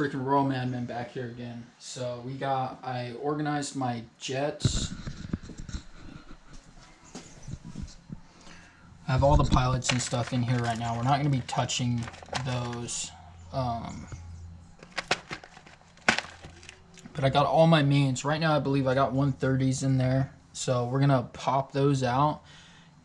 freaking Royal Madman back here again. So I organized my jets. I have all the pilots and stuff in here right now. We're not going to be touching those. But I got all my mains. Right now I believe I got 130s in there. So we're going to pop those out.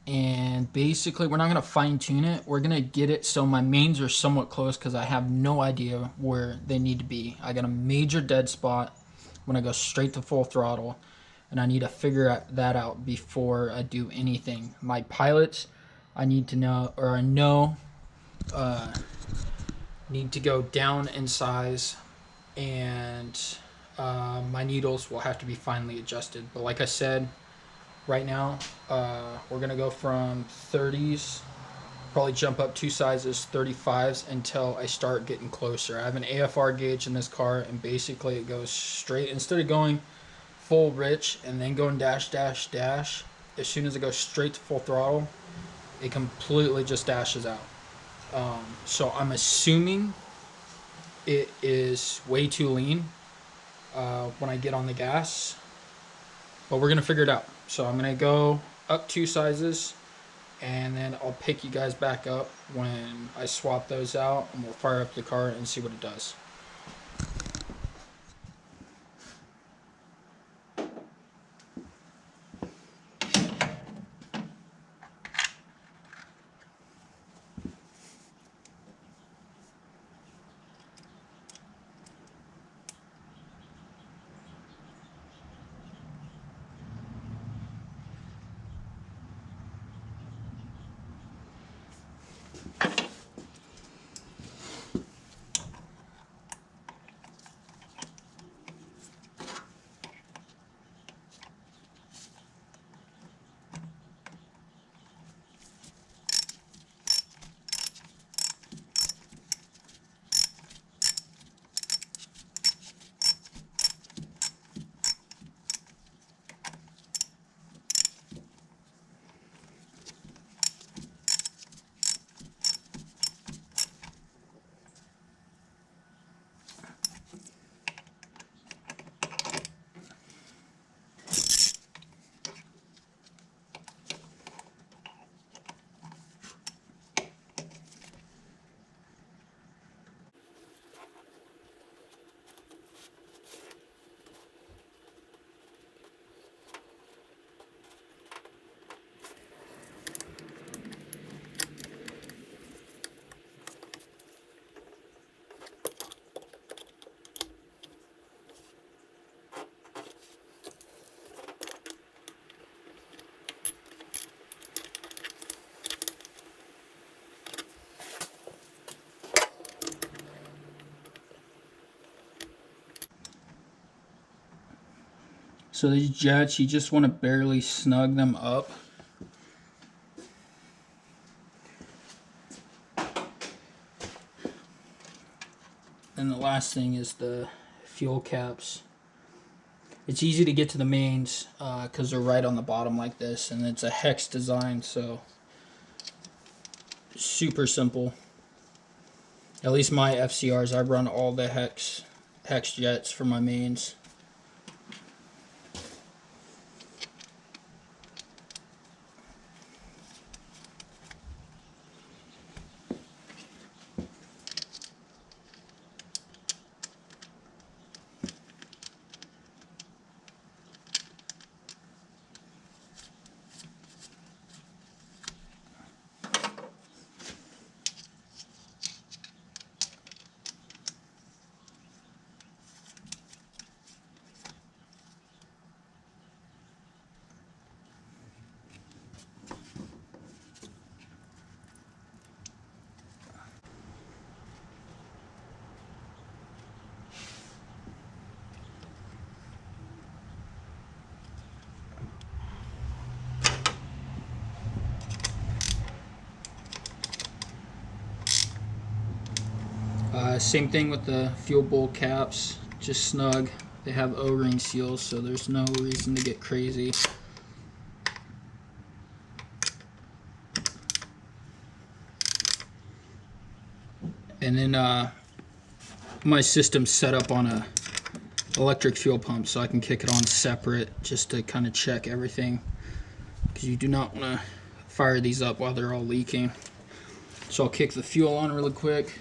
And basically we're not going to fine tune it. We're going to get it so my mains are somewhat close because I have no idea where they need to be. I got a major dead spot when I go straight to full throttle. And I need to figure that out before I do anything. My pilots, I need to know, or I know, need to go down in size, and my needles will have to be finely adjusted. But like I said, right now, we're going to go from 30s, probably jump up 2 sizes, 35s, until I start getting closer. I have an AFR gauge in this car, and basically it goes straight. Instead of going full rich and then going dash, dash, dash, as soon as it goes straight to full throttle, it completely just dashes out. So I'm assuming it is way too lean when I get on the gas, but we're going to figure it out. So I'm going to go up 2 sizes, and then I'll pick you guys back up when I swap those out, and we'll fire up the car and see what it does. So these jets, you just want to barely snug them up. And the last thing is the fuel caps. It's easy to get to the mains because they're right on the bottom like this, and it's a hex design, so super simple. At least my FCRs, I run all the hex jets for my mains. Same thing with the fuel bowl caps, just snug. They have O-ring seals, so there's no reason to get crazy. And then my system's set up on a electric fuel pump, so I can kick it on separate just to kind of check everything, because you do not want to fire these up while they're all leaking. So I'll kick the fuel on really quick.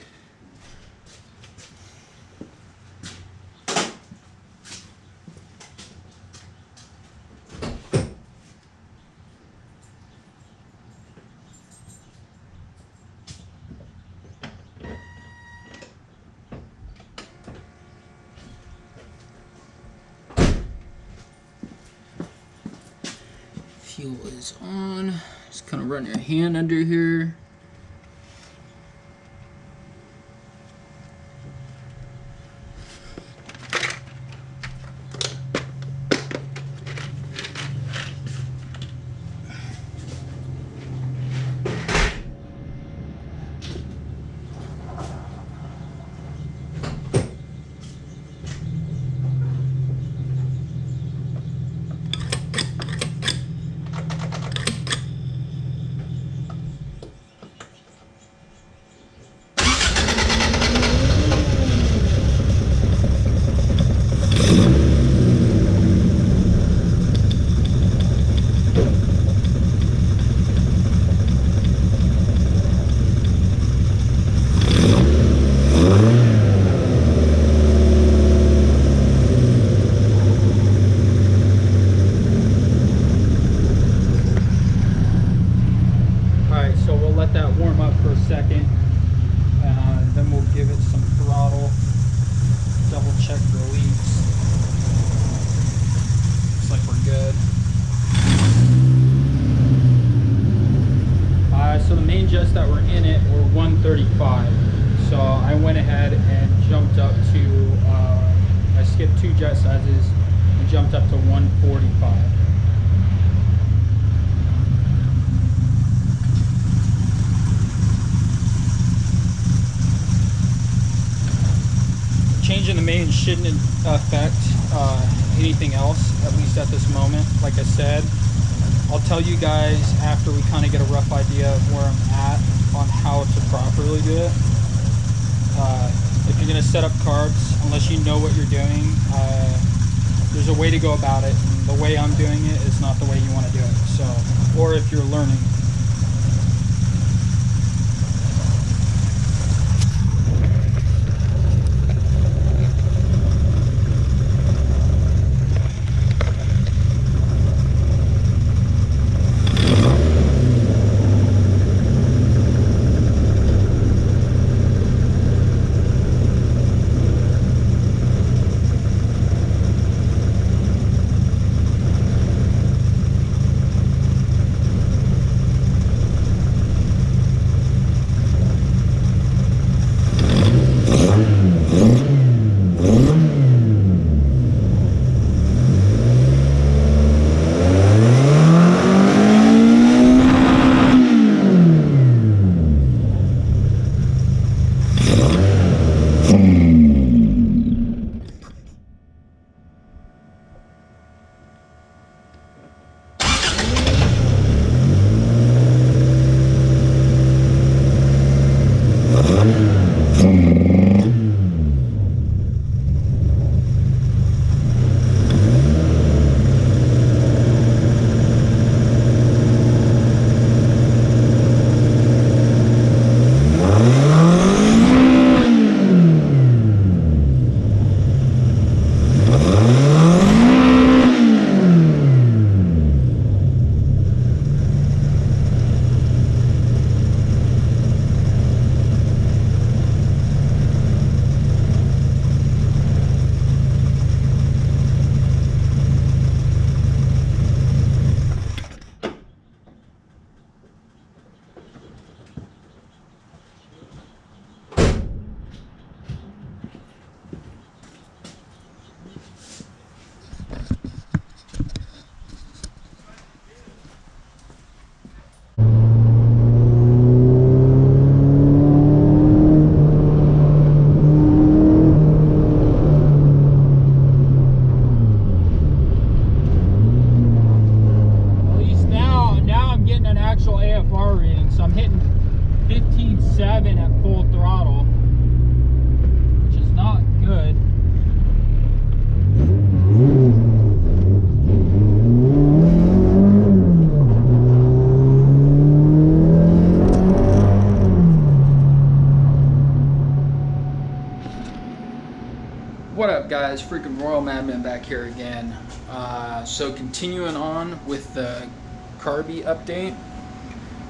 Fuel is on. Just kind of run your hand under here. Second, then we'll give it some throttle, double check for leaks. Looks like we're good. So the main jets that were in it were 135, so I went ahead and jumped up to, I skipped 2 jet sizes and jumped up to 145. Changing the main shouldn't affect anything else, at least at this moment. Like I said, I'll tell you guys after we kind of get a rough idea of where I'm at on how to properly do it. If you're going to set up carbs, unless you know what you're doing, there's a way to go about it. And the way I'm doing it is not the way you want to do it. So, or if you're learning. guys, freaking Royal Madman back here again. So continuing on with the Carbie update.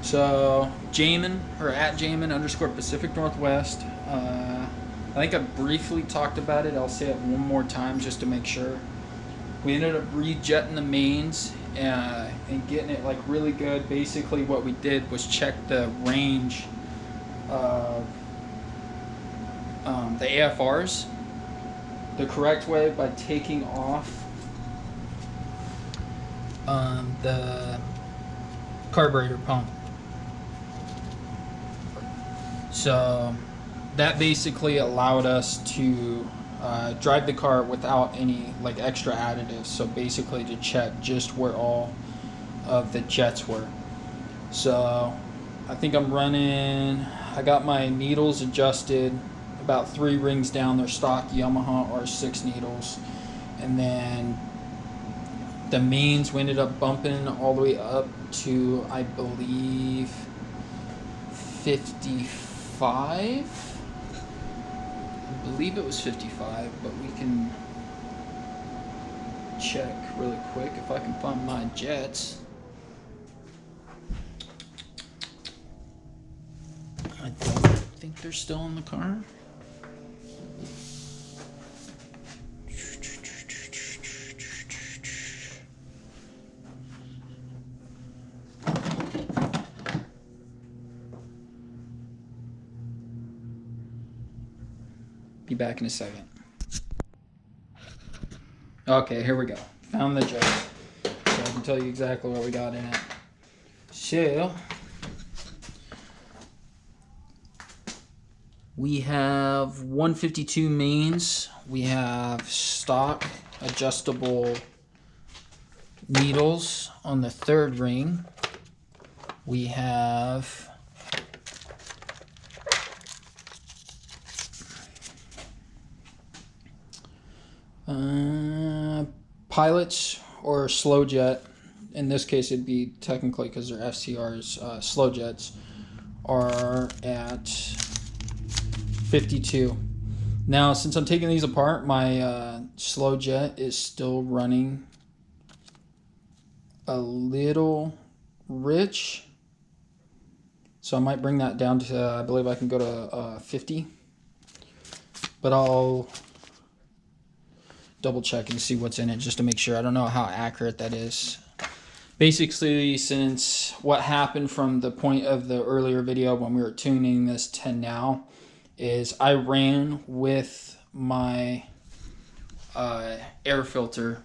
So Jamin, or at Jamin _ Pacific Northwest. I think I briefly talked about it. I'll say it one more time just to make sure. We ended up rejetting the mains and getting it like really good. Basically what we did was check the range of the AFRs the correct way by taking off the carburetor pump. So that basically allowed us to drive the car without any like extra additives. So basically to check just where all of the jets were. So I think I got my needles adjusted about 3 rings down. Their stock Yamaha R6 needles, and then the mains we ended up bumping all the way up to, I believe, 55. I believe it was 55, but we can check really quick if I can find my jets. I don't think they're still in the car. Be back in a second. Okay, here we go. Found the jet. So I can tell you exactly what we got in it. So we have 152 mains. We have stock adjustable needles on the 3rd ring. We have pilots or slow jet. In this case, it'd be technically, because they're FCRs, slow jets are at 52. Now, since I'm taking these apart, my slow jet is still running a little rich. So I might bring that down to, I believe I can go to 50. But I'll double check and see what's in it just to make sure. I don't know how accurate that is. Basically, since what happened from the point of the earlier video when we were tuning this to now is I ran with my air filter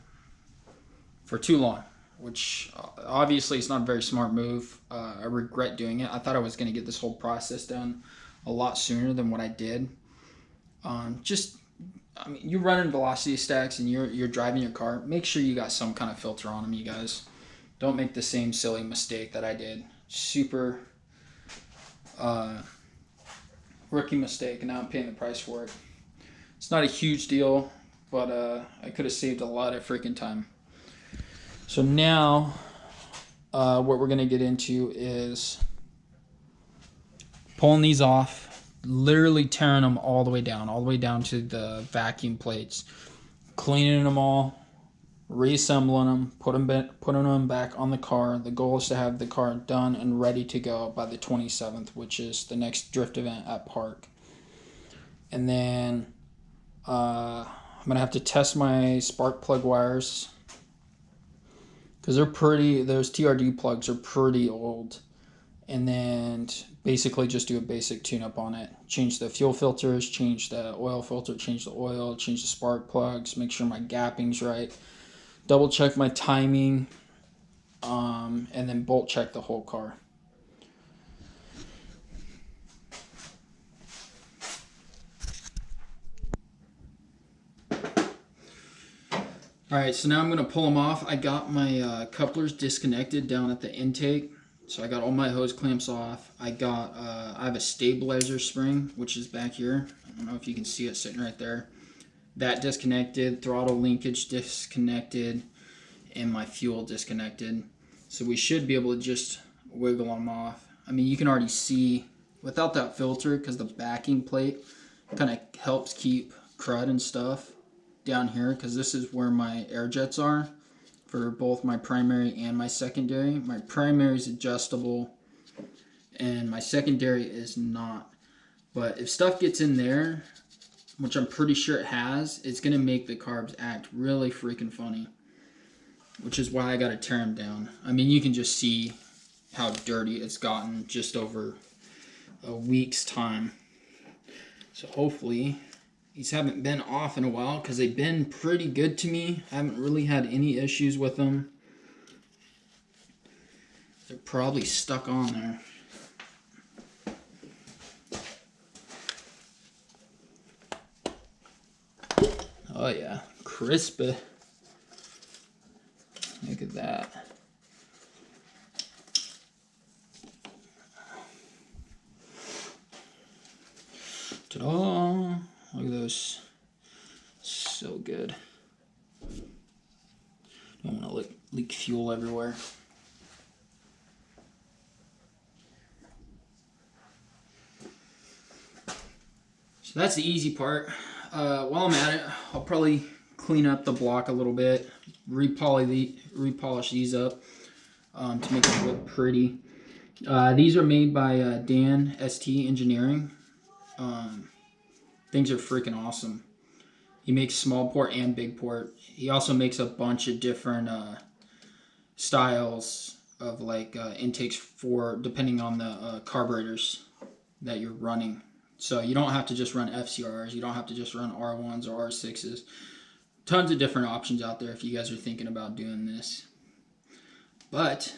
for too long, which obviously is not a very smart move. I regret doing it. I thought I was going to get this whole process done a lot sooner than what I did. I mean, you're running velocity stacks and you're driving your car. Make sure you got some kind of filter on them, you guys. Don't make the same silly mistake that I did. Super rookie mistake, and now I'm paying the price for it. It's not a huge deal, but I could have saved a lot of freaking time. So now what we're going to get into is pulling these off. Literally tearing them all the way down to the vacuum plates, cleaning them all, reassembling them, putting them back on the car. The goal is to have the car done and ready to go by the 27th, which is the next drift event at Park. And then I'm gonna have to test my spark plug wires because those TRD plugs are pretty old. And then basically just do a basic tune-up on it. Change the fuel filters, change the oil filter, change the oil, change the spark plugs, make sure my gapping's right. Double check my timing, and then bolt check the whole car. Alright, so now I'm going to pull them off. I got my couplers disconnected down at the intake. So I got all my hose clamps off. I have a stabilizer spring, which is back here. I don't know if you can see it sitting right there. That disconnected, throttle linkage disconnected, and my fuel disconnected. So we should be able to just wiggle them off. I mean, you can already see without that filter, because the backing plate kind of helps keep crud and stuff down here because this is where my air jets are for both my primary and my secondary. My primary is adjustable and my secondary is not. But if stuff gets in there, which I'm pretty sure it has, it's going to make the carbs act really freaking funny. Which is why I got to tear them down. I mean, you can just see how dirty it's gotten just over a week's time. So hopefully these haven't been off in a while because they've been pretty good to me. I haven't really had any issues with them. They're probably stuck on there. Oh yeah, crispy. Look at that. Ta-da! Look at those. So good. Don't want to leak fuel everywhere. So that's the easy part. While I'm at it, I'll probably clean up the block a little bit, repolish these up to make it look pretty. These are made by Dan ST Engineering. Things are freaking awesome. He makes small port and big port. He also makes a bunch of different styles of like intakes for depending on the carburetors that you're running. So you don't have to just run FCRs. You don't have to just run R1s or R6s. Tons of different options out there if you guys are thinking about doing this. But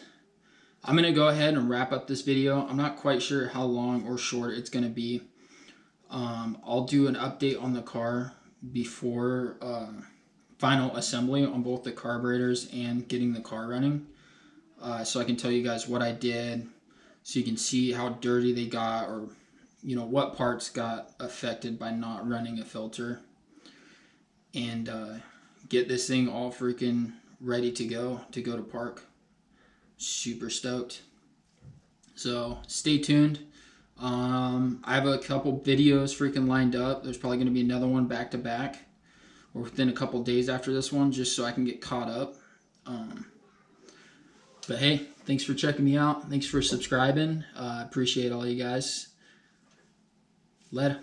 I'm going to go ahead and wrap up this video. I'm not quite sure how long or short it's going to be. I'll do an update on the car before final assembly on both the carburetors and getting the car running. So I can tell you guys what I did so you can see how dirty they got, or you know what parts got affected by not running a filter, and get this thing all freaking ready to go to park. Super stoked. So stay tuned. I have a couple videos freaking lined up. There's probably going to be another one back to back or within a couple days after this one, just so I can get caught up. But hey, thanks for checking me out. Thanks for subscribing. I appreciate all you guys. Later.